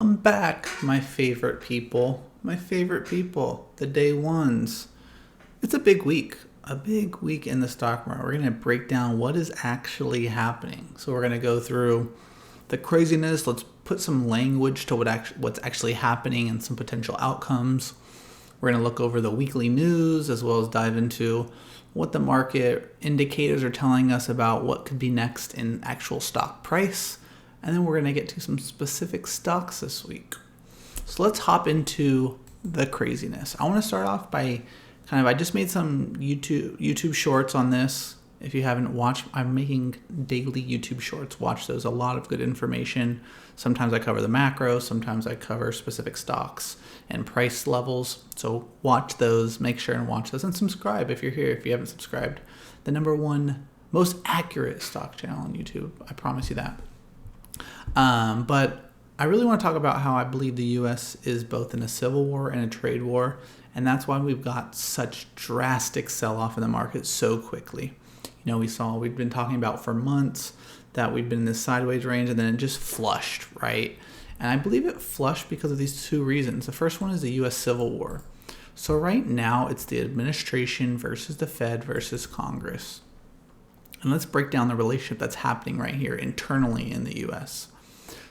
I'm back, my favorite people. The day ones. It's a big week in the stock market. We're going to break down what is actually happening. So we're going to go through the craziness. Let's put some language to what's actually happening and some potential outcomes. We're going to look over the weekly news as well as dive into what the market indicators are telling us about what could be next in actual stock price. And then we're going to get to some specific stocks this week. So let's hop into the craziness. I want to start off by I just made some YouTube shorts on this. If you haven't watched, I'm making daily YouTube shorts. Watch those. A lot of good information. Sometimes I cover the macros. Sometimes I cover specific stocks and price levels. So watch those. Make sure and watch those. And subscribe if you're here. If you haven't subscribed. The number one most accurate stock channel on YouTube. I promise you that. But I really want to talk about how I believe the U.S. is both in a civil war and a trade war. And that's why we've got such drastic sell-off in the market so quickly. We've been talking about for months that we've been in this sideways range and then it just flushed, right? And I believe it flushed because of these two reasons. The first one is the U.S. Civil War. So right now it's the administration versus the Fed versus Congress. And let's break down the relationship that's happening right here internally in the U.S.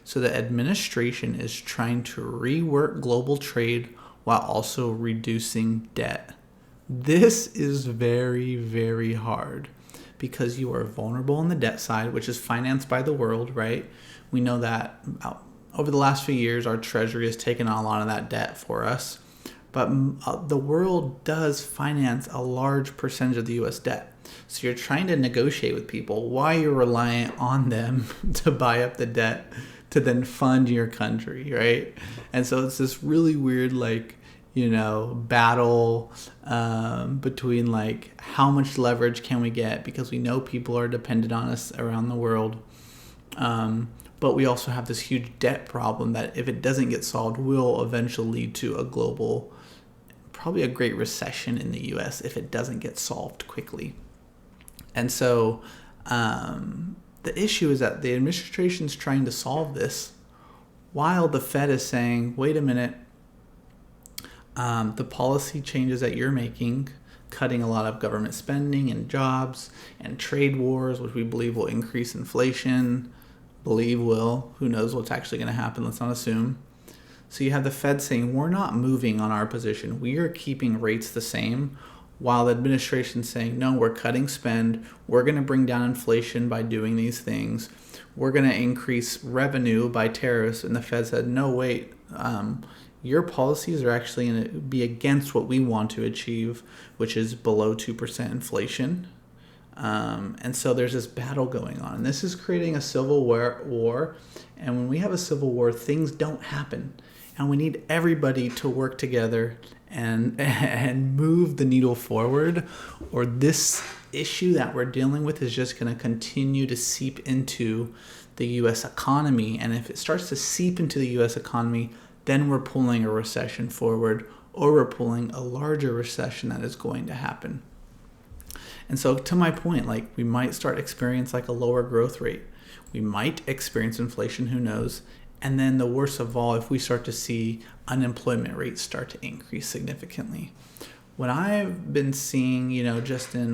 So the administration is trying to rework global trade while also reducing debt. This is very, very hard because you are vulnerable on the debt side, which is financed by the world, right? We know that over the last few years, our treasury has taken on a lot of that debt for us. But the world does finance a large percentage of the U.S. debt. So you're trying to negotiate with people while you're reliant on them to buy up the debt to then fund your country, right? And so it's this really weird, battle between how much leverage can we get because we know people are dependent on us around the world. But we also have this huge debt problem that if it doesn't get solved will eventually lead to a global, probably a great recession in the U.S. if it doesn't get solved quickly. And so the issue is that the administration's trying to solve this while the Fed is saying, wait a minute, the policy changes that you're making, cutting a lot of government spending and jobs and trade wars, which we believe will increase inflation, who knows what's actually going to happen, let's not assume. So you have the Fed saying, we're not moving on our position. We are keeping rates the same, while the administration saying, no, we're cutting spend. We're going to bring down inflation by doing these things. We're going to increase revenue by tariffs. And the Fed said, no, wait, your policies are actually going to be against what we want to achieve, which is below 2% inflation. And so there's this battle going on. And this is creating a civil war. And when we have a civil war, things don't happen. And we need everybody to work together and move the needle forward, or this issue that we're dealing with is just going to continue to seep into the U.S. economy. And if it starts to seep into the U.S. economy, then we're pulling a recession forward, or we're pulling a larger recession that is going to happen. And so to my point, we might start experience a lower growth rate. We might experience inflation, who knows? And then the worst of all, if we start to see unemployment rates start to increase significantly. What I've been seeing,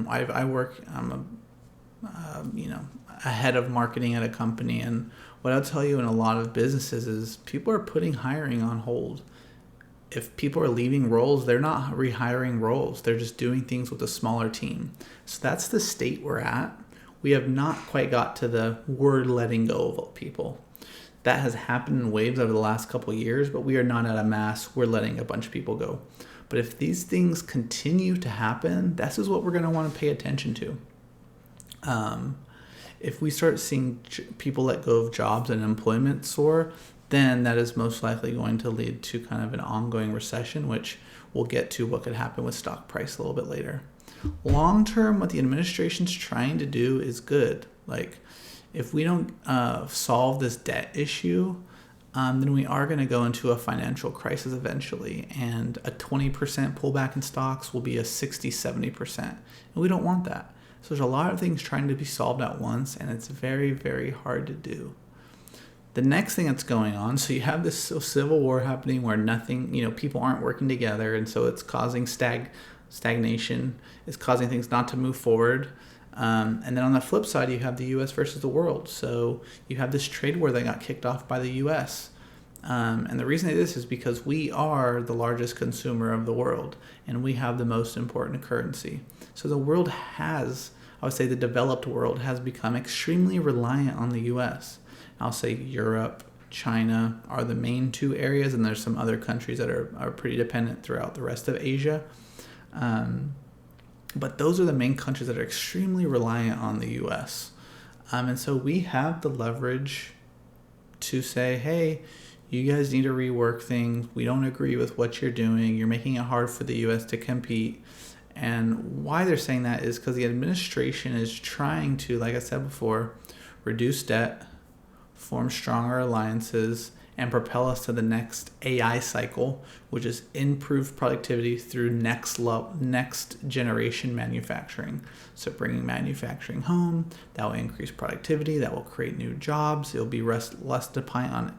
I work, I'm a head of marketing at a company. And what I'll tell you in a lot of businesses is people are putting hiring on hold. If people are leaving roles, they're not rehiring roles. They're just doing things with a smaller team. So that's the state we're at. We have not quite got to the we're letting go of people. That has happened in waves over the last couple of years, but we are not at a mass. We're letting a bunch of people go. But if these things continue to happen, this is what we're going to want to pay attention to. If we start seeing people let go of jobs and employment soar, then that is most likely going to lead to kind of an ongoing recession, which we'll get to what could happen with stock price a little bit later. Long term, what the administration's trying to do is good. If we don't solve this debt issue, then we are going to go into a financial crisis eventually. And a 20% pullback in stocks will be a 60-70%. And we don't want that. So there's a lot of things trying to be solved at once, and it's very, very hard to do. The next thing that's going on, so you have this civil war happening where nothing, people aren't working together, and so it's causing stagnation. It's causing things not to move forward. And then on the flip side, you have the U.S. versus the world. So you have this trade war that got kicked off by the U.S. And the reason it is because we are the largest consumer of the world, and we have the most important currency. So the world has, I would say the developed world has become extremely reliant on the U.S. I'll say Europe, China are the main two areas, and there's some other countries that are pretty dependent throughout the rest of Asia. But those are the main countries that are extremely reliant on the U.S. And so we have the leverage to say, hey, you guys need to rework things. We don't agree with what you're doing. You're making it hard for the U.S. to compete. And why they're saying that is because the administration is trying to, like I said before, reduce debt, form stronger alliances, and propel us to the next AI cycle, which is improved productivity through next generation manufacturing. So bringing manufacturing home, that will increase productivity, that will create new jobs. It'll be less dependent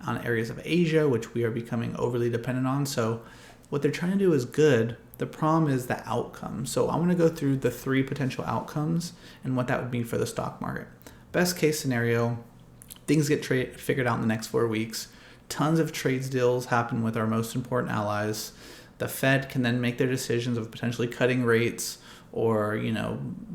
on areas of Asia, which we are becoming overly dependent on. So what they're trying to do is good. The problem is the outcome. So I want to go through the 3 potential outcomes and what that would mean for the stock market. Best case scenario, things get figured out in the next 4 weeks. Tons of trades deals happen with our most important allies. The Fed can then make their decisions of potentially cutting rates or,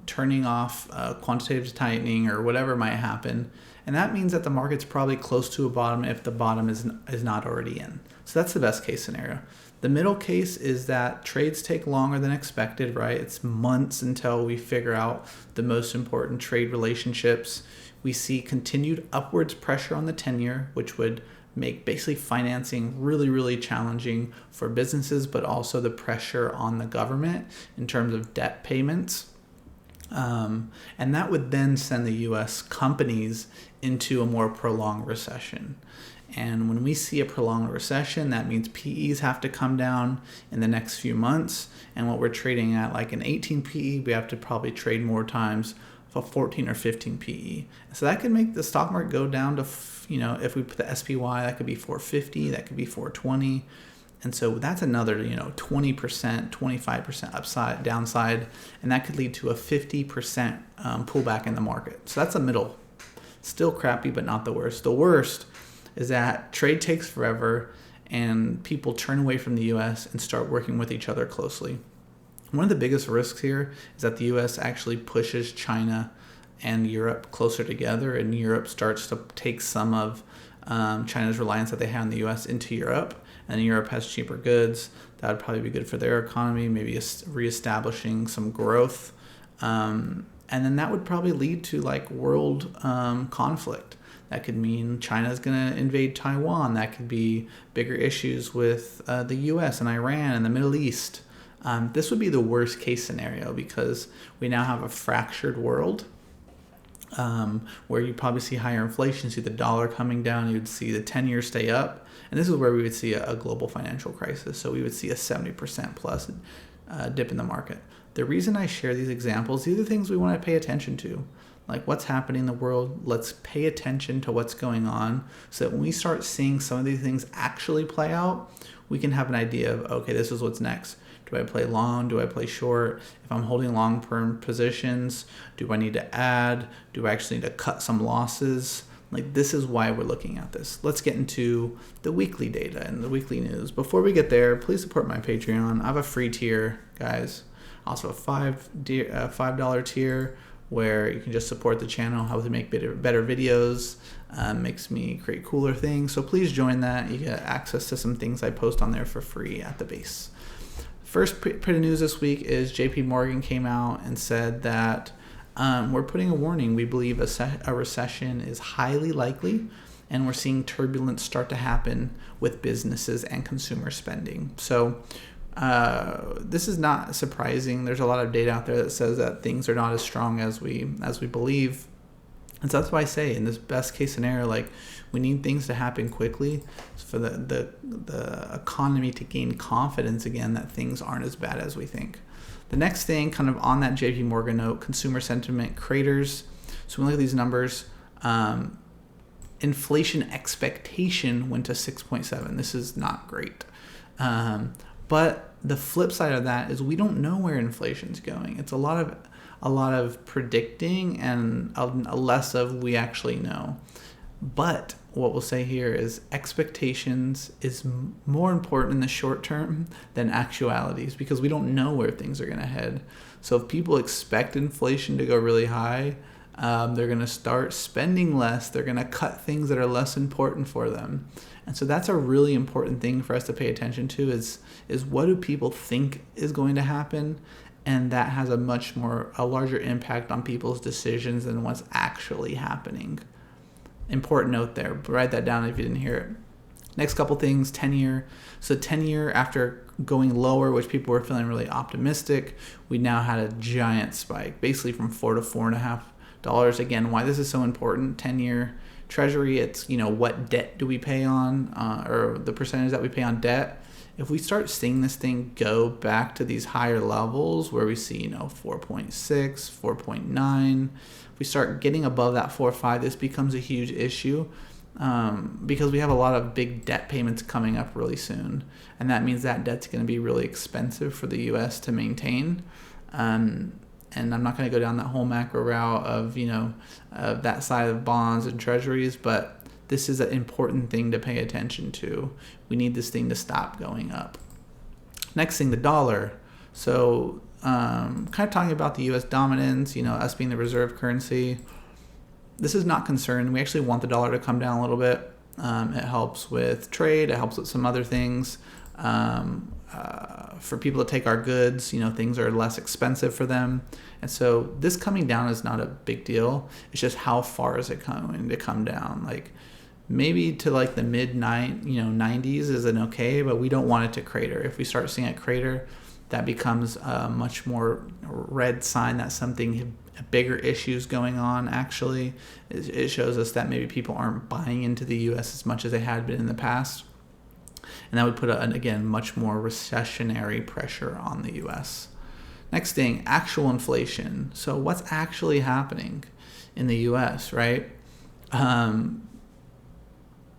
turning off quantitative tightening or whatever might happen. And that means that the market's probably close to a bottom if the bottom is not already in. So that's the best case scenario. The middle case is that trades take longer than expected, right? It's months until we figure out the most important trade relationships. We see continued upwards pressure on the 10-year, which would make basically financing really, really challenging for businesses, but also the pressure on the government in terms of debt payments. And that would then send the U.S. companies into a more prolonged recession. And when we see a prolonged recession, that means PEs have to come down in the next few months. And what we're trading at, like an 18 PE, we have to probably trade more times for 14 or 15 PE. So that could make the stock market go down to, if we put the SPY, that could be 450, that could be 420. And so that's another, 20%, 25% downside. And that could lead to a 50% pullback in the market. So that's the middle. Still crappy, but not the worst. The worst is that trade takes forever and people turn away from the U.S. and start working with each other closely. One of the biggest risks here is that the U.S. actually pushes China and Europe closer together, and Europe starts to take some of China's reliance that they have on the U.S. into Europe, and Europe has cheaper goods. That would probably be good for their economy, maybe reestablishing some growth. And then that would probably lead to world conflict. That could mean China's going to invade Taiwan. That could be bigger issues with the U.S. and Iran and the Middle East. This would be the worst case scenario because we now have a fractured world where you probably see higher inflation, see the dollar coming down, you'd see the 10-year stay up. And this is where we would see a global financial crisis. So we would see a 70% plus dip in the market. The reason I share these examples, these are things we want to pay attention to. Like what's happening in the world, let's pay attention to what's going on so that when we start seeing some of these things actually play out, we can have an idea of, okay, this is what's next. Do I play long? Do I play short? If I'm holding long-term positions, do I need to add? Do I actually need to cut some losses? This is why we're looking at this. Let's get into the weekly data and the weekly news. Before we get there, please support my Patreon. I have a free tier, guys. Also a $5 tier where you can just support the channel, help me make better videos, makes me create cooler things. So please join that. You get access to some things I post on there for free at the base. First bit of news this week is JP Morgan came out and said that we're putting a warning. We believe a recession is highly likely, and we're seeing turbulence start to happen with businesses and consumer spending. So this is not surprising. There's a lot of data out there that says that things are not as strong as we believe. And so that's why I say in this best case scenario, we need things to happen quickly for the economy to gain confidence again that things aren't as bad as we think. The next thing, kind of on that JP Morgan note, consumer sentiment craters. So we look at these numbers. inflation expectation went to 6.7. This is not great. But the flip side of that is we don't know where inflation's going. It's a lot of predicting and a less of we actually know. But what we'll say here is expectations is more important in the short term than actualities, because we don't know where things are going to head. So if people expect inflation to go really high, they're going to start spending less. They're going to cut things that are less important for them. And so that's a really important thing for us to pay attention to is what do people think is going to happen? And that has a larger impact on people's decisions than what's actually happening. Important note there. Write that down if you didn't hear it. Next couple things, 10-year. So 10-year, after going lower, which people were feeling really optimistic, we now had a giant spike, basically from $4 to $4.50. Again, why this is so important, 10-year Treasury, it's, what debt do we pay on, or the percentage that we pay on debt. If we start seeing this thing go back to these higher levels where we see, 4.6, 4.9, if we start getting above that 4.5, this becomes a huge issue because we have a lot of big debt payments coming up really soon. And that means that debt's going to be really expensive for the U.S. to maintain. And I'm not going to go down that whole macro route of, that side of bonds and treasuries, but this is an important thing to pay attention to. We need this thing to stop going up. Next thing, the dollar. So kind of talking about the U.S. dominance, us being the reserve currency. This is not concerned. We actually want the dollar to come down a little bit. It helps with trade. It helps with some other things. For people to take our goods, things are less expensive for them. And so this coming down is not a big deal. It's just how far is it going to come down? Like maybe to like the mid 90s isn't okay, but we don't want it to crater. If we start seeing it crater, that becomes a much more red sign that something bigger issues going on. Actually, it shows us that maybe people aren't buying into the U.S. as much as they had been in the past. And that would put, again, much more recessionary pressure on the U.S. Next thing, actual inflation. So what's actually happening in the U.S., right?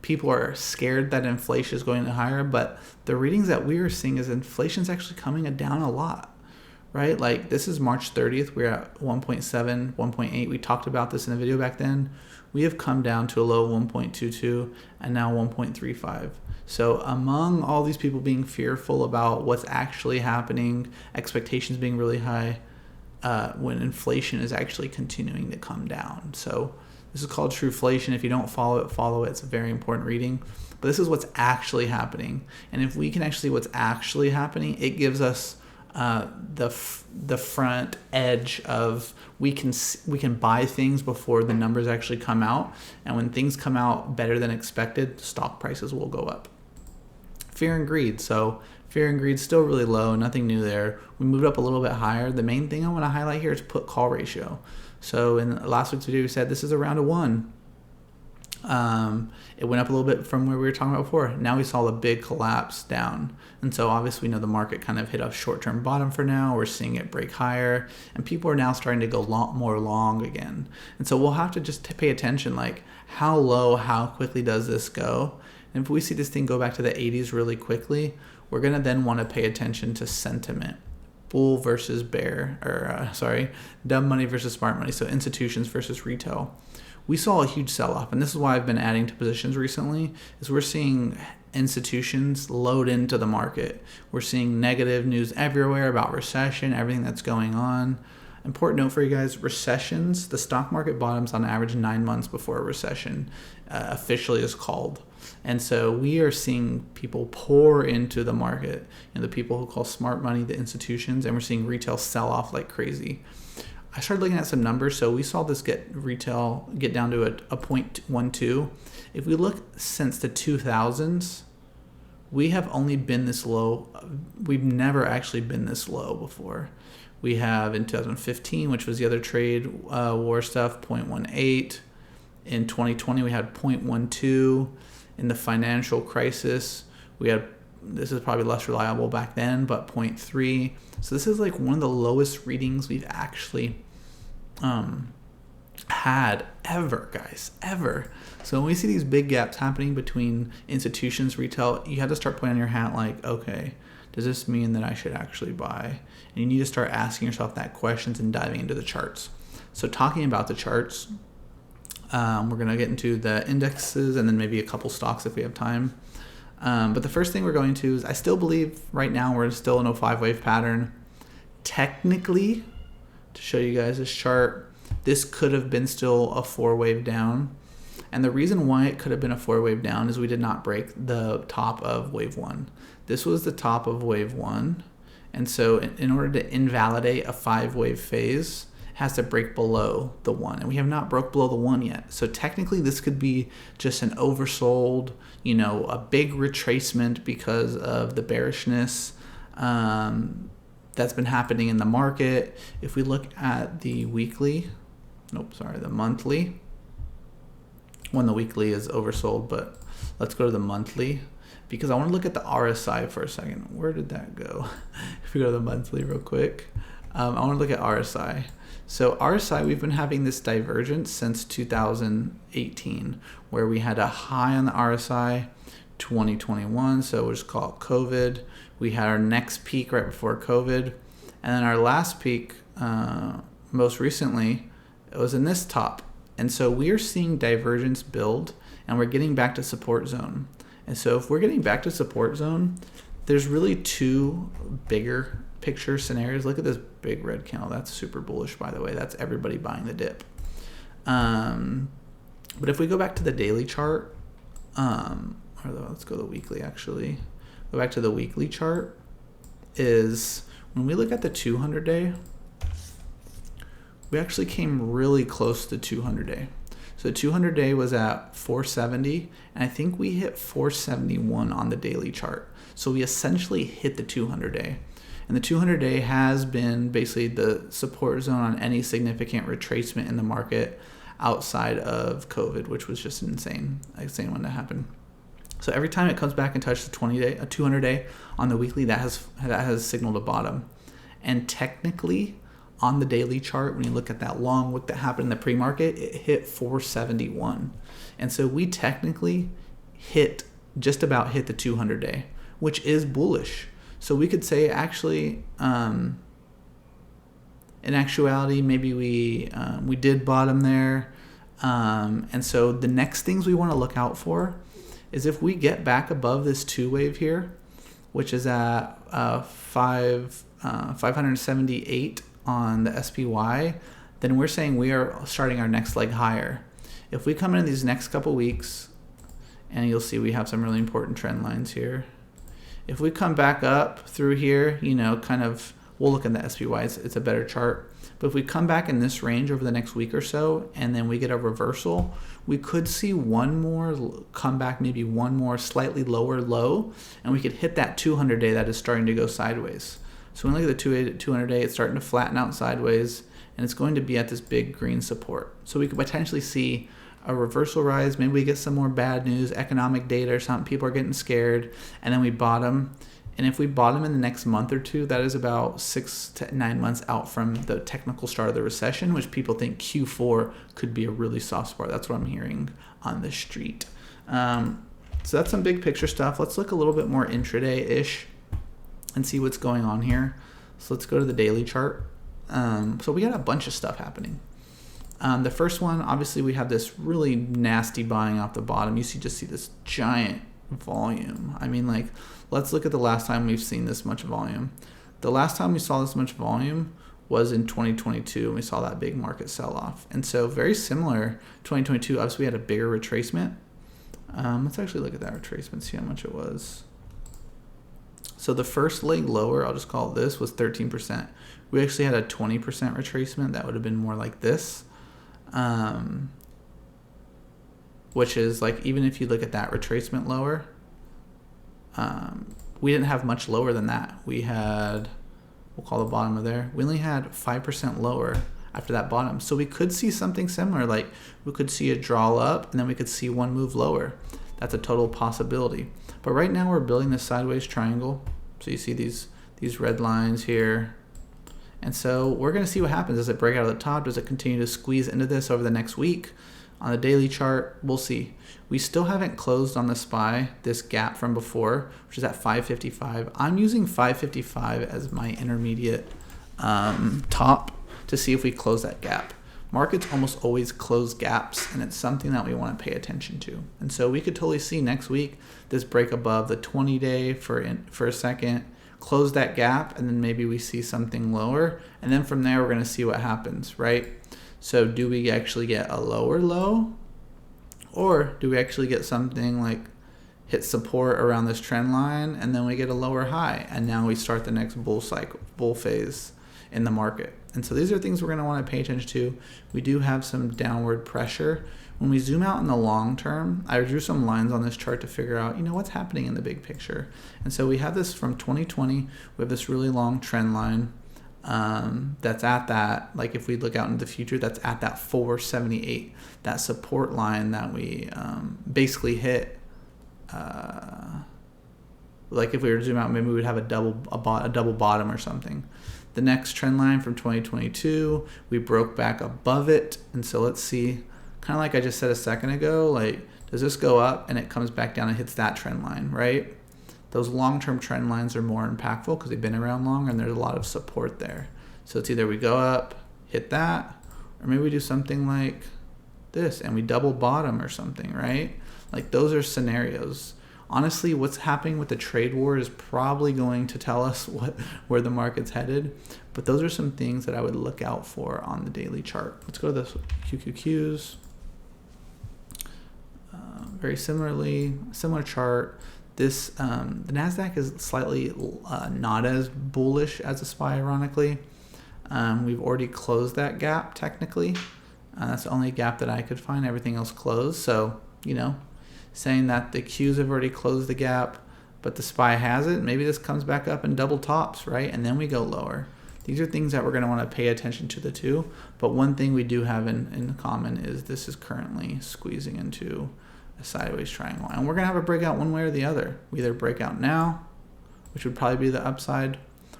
People are scared that inflation is going higher, but the readings that we are seeing is inflation is actually coming down a lot, right? Like this is March 30th. We're at 1.7, 1.8. We talked about this in a video back then. We have come down to a low 1.22 and now 1.35. So among all these people being fearful about what's actually happening, expectations being really high, when inflation is actually continuing to come down. So this is called trueflation. If you don't follow it. It's a very important reading. But this is what's actually happening. And if we can actually see what's actually happening, it gives us the front edge of we can buy things before the numbers actually come out. And when things come out better than expected, stock prices will go up. Fear and greed. So fear and greed still really low, nothing new there. We moved up a little bit higher. The main thing I want to highlight here is put call ratio. So in last week's video, we said this is around a 1. It went up a little bit from where we were talking about before. Now we saw the big collapse down. And so obviously we know the market kind of hit a short-term bottom for now. We're seeing it break higher. And people are now starting to go more long again. And so we'll have to just pay attention, like how low, how quickly does this go? And if we see this thing go back to the 80s really quickly, we're going to then want to pay attention to sentiment. Bull versus bear, dumb money versus smart money. So institutions versus retail. We saw a huge sell-off, and this is why I've been adding to positions recently, is we're seeing institutions load into the market. We're seeing negative news everywhere about recession, everything that's going on. Important note for you guys, recessions, the stock market bottoms on average 9 months before a recession officially is called. And so we are seeing people pour into the market, the people who call smart money, the institutions, and we're seeing retail sell off like crazy. I started looking at some numbers. So we saw this retail get down to a 0.12. If we look since the 2000s, we have only been this low. We've never actually been this low before. We have in 2015, which was the other trade war stuff, 0.18. In 2020, we had 0.12. In the financial crisis, we had, this is probably less reliable back then, but 0.3. So this is like one of the lowest readings we've actually had ever, guys, ever. So when we see these big gaps happening between institutions, retail, you have to start putting on your hat like, okay, does this mean that I should actually buy? And you need to start asking yourself that questions and diving into the charts. So talking about the charts, we're going to get into the indexes and then maybe a couple stocks if we have time. But the first thing we're going to is I still believe right now we're still in a 5-wave pattern. Technically, to show you guys this chart, this could have been still a 4-wave down. And the reason why it could have been a 4-wave down is we did not break the top of wave 1. This was the top of wave 1. And so in order to invalidate a 5-wave phase, it has to break below the 1. And we have not broke below the 1 yet. So technically this could be just an oversold, a big retracement because of the bearishness that's been happening in the market. If we look at the weekly, the monthly, the weekly is oversold, but let's go to the monthly because I want to look at the RSI for a second. Where did that go? If we go to the monthly real quick, I want to look at RSI. So RSI, we've been having this divergence since 2018 where we had a high on the RSI 2021, so we'll just call it COVID. We had our next peak right before COVID, and then our last peak most recently, it was in this top. And so we are seeing divergence build and we're getting back to support zone. And so if we're getting back to support zone, there's really two bigger picture scenarios. Look at this big red candle. That's super bullish, by the way. That's everybody buying the dip. But if we go back to the daily chart, let's go to the weekly actually. Go back to the weekly chart is when we look at the 200-day, we actually came really close to 200-day. So 200-day was at 470, and I think we hit 471 on the daily chart. So we essentially hit the 200-day. And the 200-day has been basically the support zone on any significant retracement in the market outside of COVID, which was just insane one to happen. So every time it comes back and touches the 200-day on the weekly, that has signaled a bottom. And technically, on the daily chart, when you look at that long wick that happened in the pre-market, it hit 471. And so we technically just about hit the 200-day, which is bullish. So we could say actually, in actuality, maybe we did bottom there. And so the next things we want to look out for is if we get back above this 2-wave here, which is at 578 on the SPY, then we're saying we are starting our next leg higher. If we come in these next couple weeks, and you'll see we have some really important trend lines here. If we come back up through here, we'll look at the SPY, it's a better chart. But if we come back in this range over the next week or so, and then we get a reversal, we could see one more comeback, maybe one more slightly lower low, and we could hit that 200-day that is starting to go sideways. So when we look at the 200-day, it's starting to flatten out sideways, and it's going to be at this big green support. So we could potentially see a reversal rise. Maybe we get some more bad news, economic data or something. People are getting scared, and then we bottom. And if we bottom in the next month or two, that is about 6 to 9 months out from the technical start of the recession, which people think Q4 could be a really soft spot. That's what I'm hearing on the street. So that's some big picture stuff. Let's look a little bit more intraday-ish and see what's going on here. So let's go to the daily chart. So we got a bunch of stuff happening. The first one, obviously we have this really nasty buying off the bottom. You just see this giant volume. I mean, let's look at the last time we've seen this much volume. The last time we saw this much volume was in 2022, and we saw that big market sell-off. And so very similar, 2022, obviously we had a bigger retracement. Let's actually look at that retracement, see how much it was. So the first leg lower, I'll just call it this, was 13%. We actually had a 20% retracement. That would have been more like this. Which is even if you look at that retracement lower, we didn't have much lower than that. We had, we'll call the bottom of there, we only had 5% lower after that bottom. So we could see something similar, we could see a draw up and then we could see one move lower. That's a total possibility. But right now we're building this sideways triangle. So you see these red lines here, And so we're going to see what happens. Does it break out of the top? Does it continue to squeeze into this over the next week? On the daily chart, we'll see. We still haven't closed on the SPY, this gap from before, which is at 555. I'm using 555 as my intermediate top to see if we close that gap. Markets almost always close gaps, and it's something that we want to pay attention to. And so we could totally see next week this break above the 20-day for a second, close that gap, and then maybe we see something lower. And then from there, we're going to see what happens, right? So do we actually get a lower low, or do we actually get something like hit support around this trend line, and then we get a lower high, and now we start the next bull phase in the market? And so these are things we're going to want to pay attention to. We do have some downward pressure. When we zoom out in the long term, I drew some lines on this chart to figure out, what's happening in the big picture. And so we have this from 2020. We have this really long trend line that's at that, like if we look out into the future, that's at that 478, that support line that we basically hit. Like if we were to zoom out, maybe we would have a double bottom or something. The next trend line from 2022, we broke back above it. And so let's see, kind of like I just said a second ago, like, does this go up and it comes back down and hits that trend line, right? Those long-term trend lines are more impactful because they've been around longer and there's a lot of support there. So it's either we go up, hit that, or maybe we do something like this and we double bottom or something, right? Like those are scenarios. Honestly, what's happening with the trade war is probably going to tell us where the market's headed. But those are some things that I would look out for on the daily chart. Let's go to the QQQs. Very similar chart. This the Nasdaq is slightly not as bullish as the SPY, ironically. We've already closed that gap technically. That's the only gap that I could find. Everything else closed. So, saying that the Qs have already closed the gap, but the SPY hasn't, maybe this comes back up and double tops, right? And then we go lower. These are things that we're going to want to pay attention to the two. But one thing we do have in common is this is currently squeezing into a sideways triangle. And we're going to have a breakout one way or the other. We either break out now, which would probably be the upside,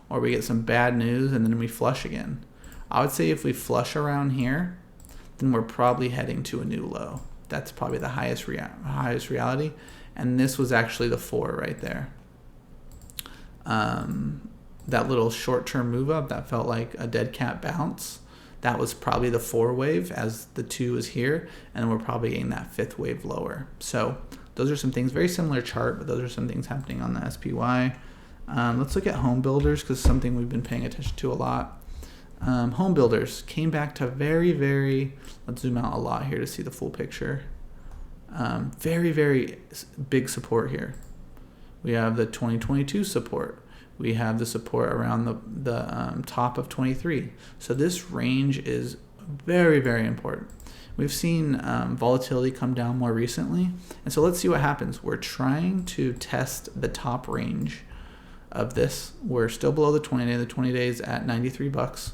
or we get some bad news and then we flush again. I would say if we flush around here, then we're probably heading to a new low. That's probably the highest reality. And this was actually the 4 right there. That little short-term move up that felt like a dead cat bounce, that was probably the 4 wave as the 2 is here, and we're probably getting that 5th wave lower. So those are some things, very similar chart, but those are some things happening on the SPY. Let's look at home builders because something we've been paying attention to a lot. Home builders came back to let's zoom out a lot here to see the full picture. Very, very big support here. We have the 2022 support. We have the support around the top of 23. So this range is very, very important. We've seen volatility come down more recently. And so let's see what happens. We're trying to test the top range of this. We're still below the 20-day. The 20-day is at $93.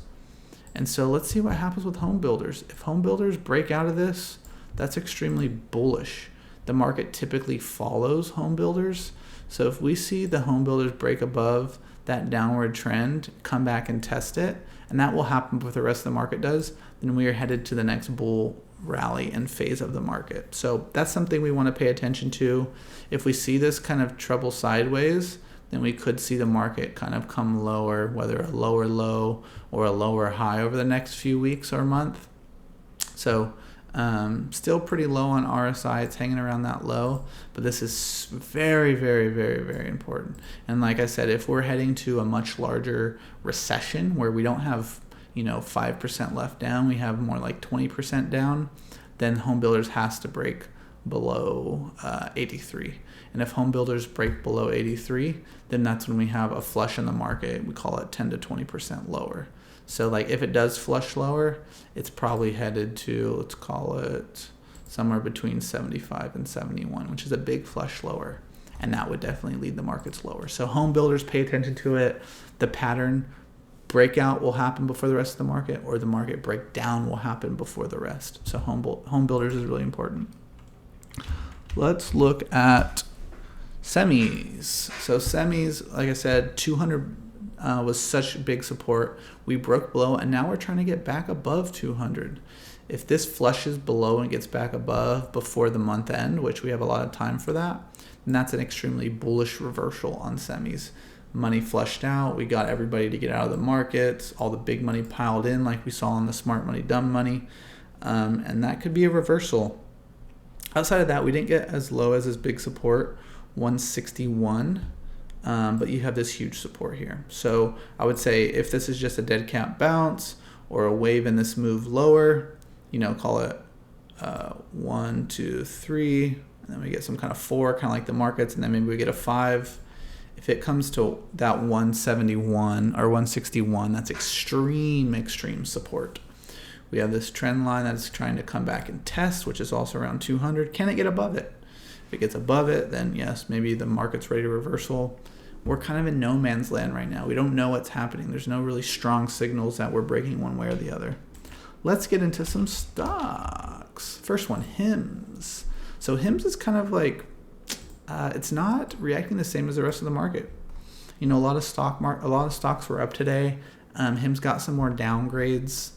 And so let's see what happens with home builders. If home builders break out of this, that's extremely bullish. The market typically follows home builders. So if we see the home builders break above that downward trend, come back and test it, and that will happen before the rest of the market does, then we are headed to the next bull rally and phase of the market. So that's something we want to pay attention to. If we see this kind of trouble sideways, then we could see the market kind of come lower, whether a lower low or a lower high over the next few weeks or month. So still pretty low on RSI. It's hanging around that low, but this is very, very, very, very important. And like I said, if we're heading to a much larger recession where we don't have 5% left down, we have more like 20% down, then home builders has to break below 83. And if home builders break below 83, then that's when we have a flush in the market. We call it 10 to 20% lower. So like if it does flush lower, it's probably headed to, let's call it somewhere between 75 and 71, which is a big flush lower. And that would definitely lead the markets lower. So home builders, pay attention to it. The pattern breakout will happen before the rest of the market, or the market breakdown will happen before the rest. So home builders is really important. Let's look at semis. So semis, like I said, 200 was such big support. We broke below, and now we're trying to get back above 200. If this flushes below and gets back above before the month end, which we have a lot of time for that, then that's an extremely bullish reversal on semis. Money flushed out. We got everybody to get out of the markets. All the big money piled in like we saw on the smart money, dumb money. And that could be a reversal. Outside of that, we didn't get as low as this big support, 161. But you have this huge support here. So I would say if this is just a dead cat bounce or a wave in this move lower, call it 1, 2, 3, and then we get some kind of 4, kind of like the markets, and then maybe we get a 5. If it comes to that 171 or 161, that's extreme support. We have this trend line that's trying to come back and test, which is also around 200. Can it get above it? If it gets above it, then yes, maybe the market's ready to reversal. We're kind of in no man's land right now. We don't know what's happening. There's no really strong signals that we're breaking one way or the other. Let's get into some stocks. First one, HIMS. So HIMS is kind of like, it's not reacting the same as the rest of the market. A lot of stocks were up today. HIMS got some more downgrades.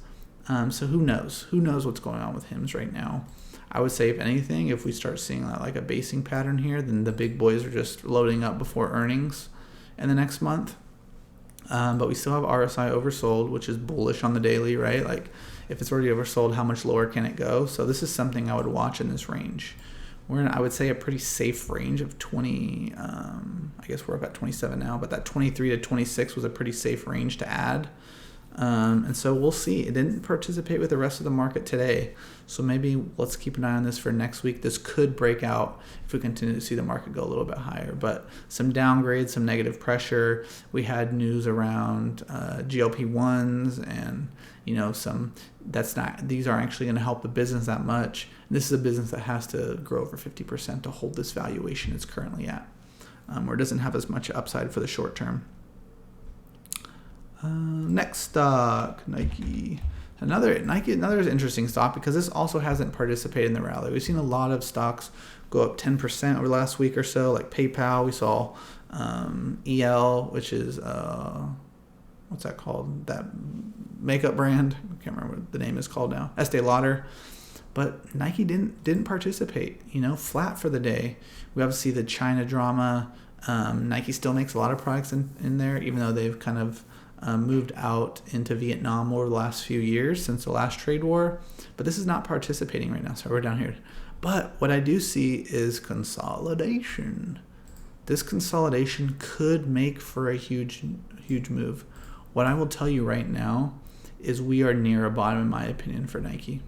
So who knows? Who knows what's going on with HIMS right now? I would say, if anything, if we start seeing like a basing pattern here, then the big boys are just loading up before earnings in the next month. But we still have RSI oversold, which is bullish on the daily, right? Like, if it's already oversold, how much lower can it go? So this is something I would watch in this range. We're in, I would say, a pretty safe range of 20. I guess we're up at 27 now, but that 23 to 26 was a pretty safe range to add. And so we'll see. It didn't participate with the rest of the market today. So maybe let's keep an eye on this for next week. This could break out if we continue to see the market go a little bit higher. But some downgrades, some negative pressure. We had news around GLP-1s and, these aren't actually going to help the business that much. And this is a business that has to grow over 50% to hold this valuation it's currently at, or it doesn't have as much upside for the short term. Next stock, Nike. Another interesting stock because this also hasn't participated in the rally. We've seen a lot of stocks go up 10% over the last week or so, like PayPal. We saw EL, which is what's that called? That makeup brand. I can't remember what the name is called now. Estee Lauder. But Nike didn't participate. Flat for the day. We obviously see the China drama. Nike still makes a lot of products in there, even though they've kind of moved out into Vietnam over the last few years since the last trade war. But this is not participating right now, so we're down here. But what I do see is consolidation. This consolidation could make for a huge move. What I will tell you right now is we are near a bottom, in my opinion, for Nike.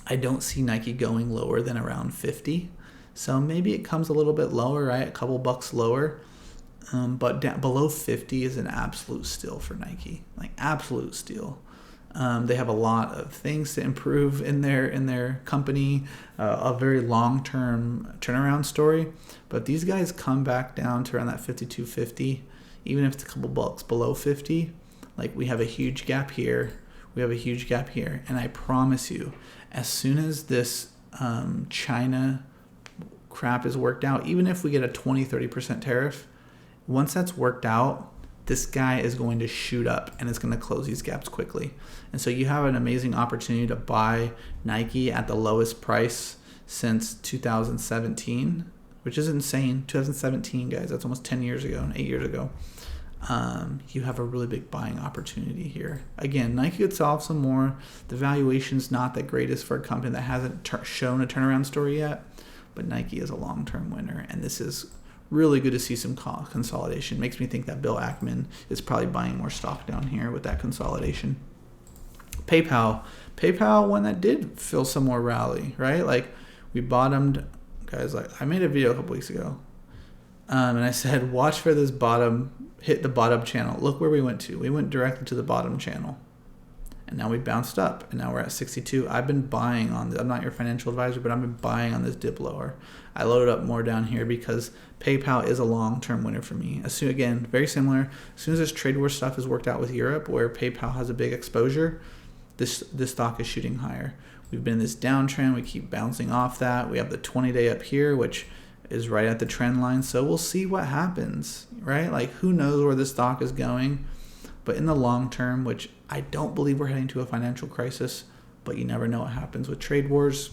I don't see Nike going lower than around 50. So maybe it comes a little bit lower, right? A couple bucks lower. But below 50 is an absolute steal for Nike, like absolute steal. They have a lot of things to improve in their company, a very long-term turnaround story. But these guys come back down to around that 52.50, even if it's a couple bucks below 50. Like, we have a huge gap here, and I promise you, as soon as this China crap is worked out, even if we get a 20-30% tariff. Once that's worked out, this guy is going to shoot up and it's going to close these gaps quickly. And so you have an amazing opportunity to buy Nike at the lowest price since 2017, which is insane. 2017, guys, that's almost 10 years ago and 8 years ago. You have a really big buying opportunity here. Again, Nike could solve some more. The valuation's not the greatest for a company that hasn't shown a turnaround story yet, but Nike is a long-term winner, and this is really good to see some consolidation. Makes me think that Bill Ackman is probably buying more stock down here with that consolidation. PayPal, one that did feel some more rally, right? Like, we bottomed, guys. Like, I made a video a couple weeks ago, and I said, watch for this bottom, hit the bottom channel. Look where we went to. We went directly to the bottom channel, and now we bounced up, and now we're at 62. I've been buying on this. I'm not your financial advisor, but I've been buying on this dip lower. I loaded up more down here because PayPal is a long-term winner for me. Again, very similar. As soon as this trade war stuff is worked out with Europe, where PayPal has a big exposure, this stock is shooting higher. We've been in this downtrend. We keep bouncing off that. We have the 20-day up here, which is right at the trend line. So we'll see what happens, right? Like, who knows where the stock is going. But in the long term, which I don't believe we're heading to a financial crisis, but you never know what happens with trade wars.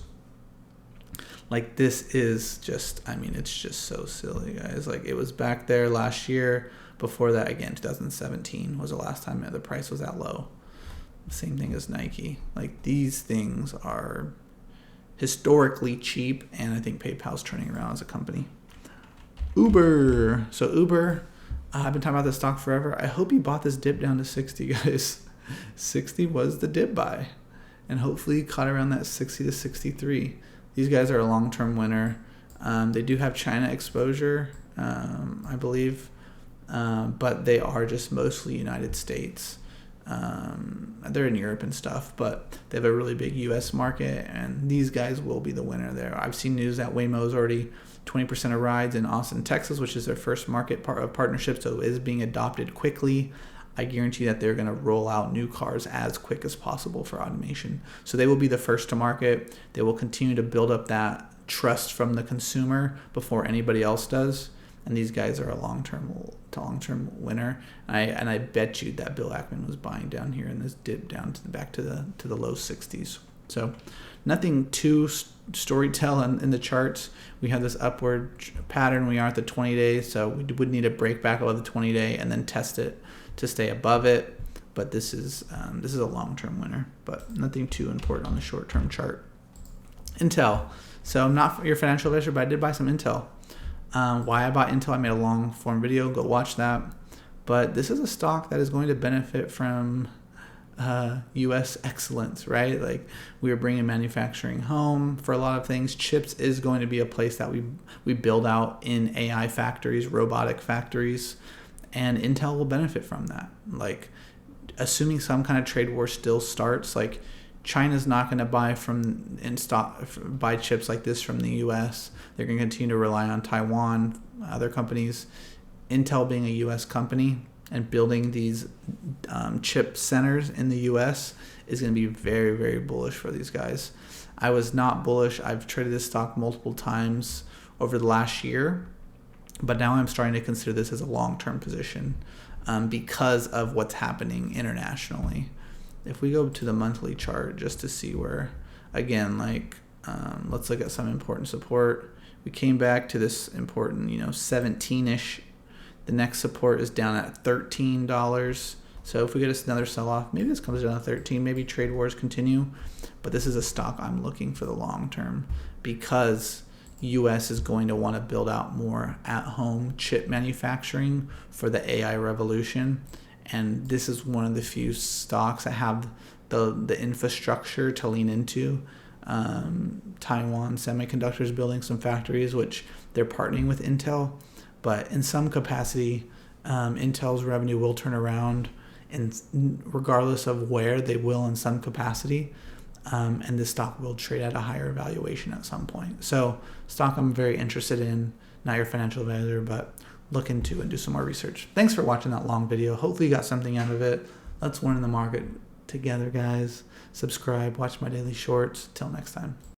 Like, this is just, I mean, it's just so silly, guys. Like, it was back there last year. Before that, again, 2017 was the last time the price was that low. Same thing as Nike. Like, these things are historically cheap, and I think PayPal's turning around as a company. Uber. So Uber, I've been talking about this stock forever. I hope you bought this dip down to 60, guys. 60 was the dip buy, and hopefully you caught around that 60 to 63. These guys are a long-term winner. They do have China exposure, I believe, but they are just mostly United States. They're in Europe and stuff, but they have a really big U.S. market, and these guys will be the winner there. I've seen news that Waymo is already 20% of rides in Austin, Texas, which is their first market of partnership, so it is being adopted quickly. I guarantee that they're going to roll out new cars as quick as possible for automation. So they will be the first to market. They will continue to build up that trust from the consumer before anybody else does. And these guys are a long-term winner. And I bet you that Bill Ackman was buying down here in this dip down to back to the low 60s. So nothing too storytell in the charts. We have this upward pattern. We are at the 20 days, so we would need a break back above the 20-day and then test it to stay above it. But this is a long-term winner, but nothing too important on the short-term chart. Intel. So I'm not your financial advisor, but I did buy some Intel. Why I bought Intel, I made a long form video. Go watch that. But this is a stock that is going to benefit from U.S. excellence, right? Like, we are bringing manufacturing home for a lot of things. Chips is going to be a place that we build out in AI factories, robotic factories, and Intel will benefit from that. Like, assuming some kind of trade war still starts, like, China's not going to buy chips like this from the U.S. They're going to continue to rely on Taiwan, other companies. Intel being a U.S. company and building these chip centers in the U.S. is going to be very, very bullish for these guys. I was not bullish. I've traded this stock multiple times over the last year, but now I'm starting to consider this as a long-term position because of what's happening internationally. If we go to the monthly chart just to see where, again, like, let's look at some important support. We came back to this important, 17-ish. The next support is down at $13. So if we get another sell-off, maybe this comes down to 13. Maybe trade wars continue. But this is a stock I'm looking for the long term because U.S. is going to want to build out more at-home chip manufacturing for the AI revolution. And this is one of the few stocks that have the infrastructure to lean into. Taiwan Semiconductors building some factories, which they're partnering with Intel. But in some capacity, Intel's revenue will turn around, and regardless of where, they will in some capacity. And this stock will trade at a higher valuation at some point. So stock I'm very interested in, not your financial advisor, but look into and do some more research. Thanks for watching that long video. Hopefully you got something out of it. Let's win in the market together, guys. Subscribe, watch my daily shorts. Till next time.